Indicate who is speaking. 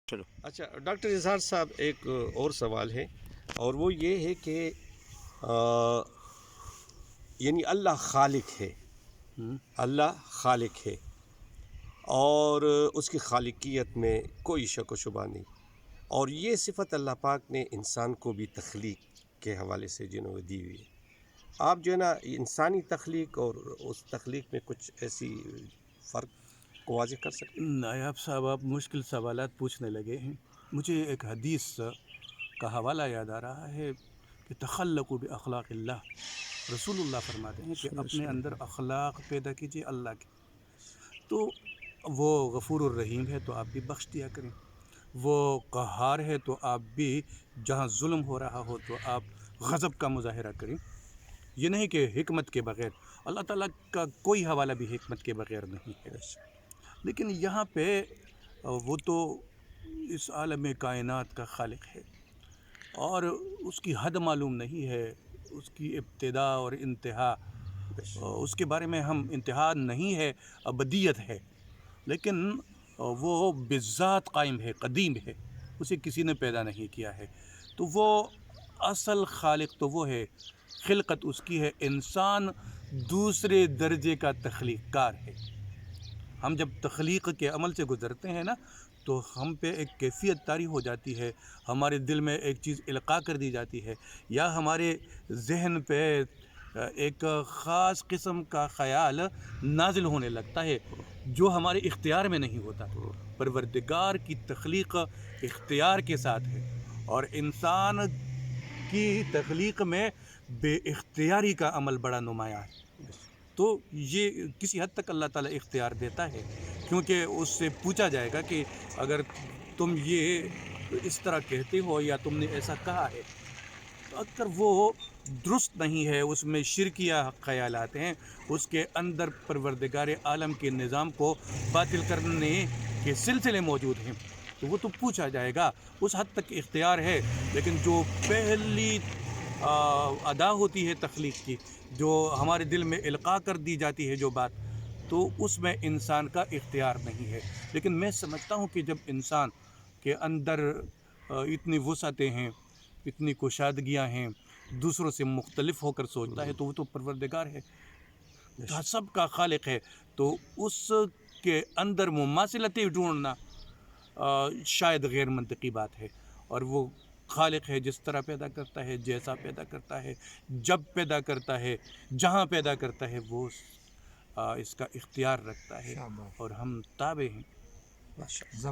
Speaker 1: چلو
Speaker 2: اچھا ڈاکٹر اظہار صاحب، ایک اور سوال ہے، اور وہ یہ ہے کہ یعنی اللہ خالق ہے، اللہ خالق ہے، اور اس کی خالقیت میں کوئی شک و شبہ نہیں، اور یہ صفت اللہ پاک نے انسان کو بھی تخلیق کے حوالے سے جنہوں نے دی ہوئی ہے۔ آپ جو ہے نا انسانی تخلیق اور اس تخلیق میں کچھ ایسی فرق کو واضح کر سکتے ہیں؟
Speaker 1: نایاب صاحب، آپ مشکل سوالات پوچھنے لگے ہیں۔ مجھے ایک حدیث کا حوالہ یاد آ رہا ہے کہ تخلقوا باخلاق اللہ، رسول اللہ فرماتے ہیں کہ اپنے اندر اخلاق پیدا کیجیے اللہ کے، تو وہ غفور الرحیم ہے تو آپ بھی بخش دیا کریں، وہ قہار ہے تو آپ بھی جہاں ظلم ہو رہا ہو تو آپ غضب کا مظاہرہ کریں۔ یہ نہیں کہ حکمت کے بغیر، اللہ تعالیٰ کا کوئی حوالہ بھی حکمت کے بغیر نہیں ہے، لیکن یہاں پہ وہ تو اس عالم کائنات کا خالق ہے، اور اس کی حد معلوم نہیں ہے، اس کی ابتدا اور انتہا، اس کے بارے میں ہم انتہا نہیں ہے، ابدیت ہے، لیکن وہ بذات قائم ہے، قدیم ہے، اسے کسی نے پیدا نہیں کیا ہے، تو وہ اصل خالق تو وہ ہے، خلقت اس کی ہے، انسان دوسرے درجے کا تخلیق کار ہے۔ ہم جب تخلیق کے عمل سے گزرتے ہیں نا، تو ہم پہ ایک کیفیت طاری ہو جاتی ہے، ہمارے دل میں ایک چیز القاء کر دی جاتی ہے، یا ہمارے ذہن پہ ایک خاص قسم کا خیال نازل ہونے لگتا ہے جو ہمارے اختیار میں نہیں ہوتا۔ پروردگار کی تخلیق اختیار کے ساتھ ہے، اور انسان کی تخلیق میں بے اختیاری کا عمل بڑا نمایاں ہے، تو یہ کسی حد تک اللہ تعالیٰ اختیار دیتا ہے، کیونکہ اس سے پوچھا جائے گا کہ اگر تم یہ اس طرح کہتے ہو یا تم نے ایسا کہا ہے، اگر وہ درست نہیں ہے، اس میں شرکیہ خیالات ہیں، اس کے اندر پروردگار عالم کے نظام کو باطل کرنے کے سلسلے موجود ہیں، تو وہ تو پوچھا جائے گا۔ اس حد تک اختیار ہے، لیکن جو پہلی ادا ہوتی ہے تخلیق کی، جو ہمارے دل میں القاء کر دی جاتی ہے جو بات، تو اس میں انسان کا اختیار نہیں ہے۔ لیکن میں سمجھتا ہوں کہ جب انسان کے اندر اتنی وسعتیں ہیں، اتنی کشادگیاں ہیں، دوسروں سے مختلف ہو کر سوچتا ہے، تو وہ تو پروردگار ہے، سب کا خالق ہے، تو اس کے اندر مماثلتیں ڈھونڈنا شاید غیر منطقی بات ہے، اور وہ خالق ہے، جس طرح پیدا کرتا ہے، جیسا پیدا کرتا ہے، جب پیدا کرتا ہے، جہاں پیدا کرتا ہے، وہ اس کا اختیار رکھتا ہے، اور ہم تابع ہیں۔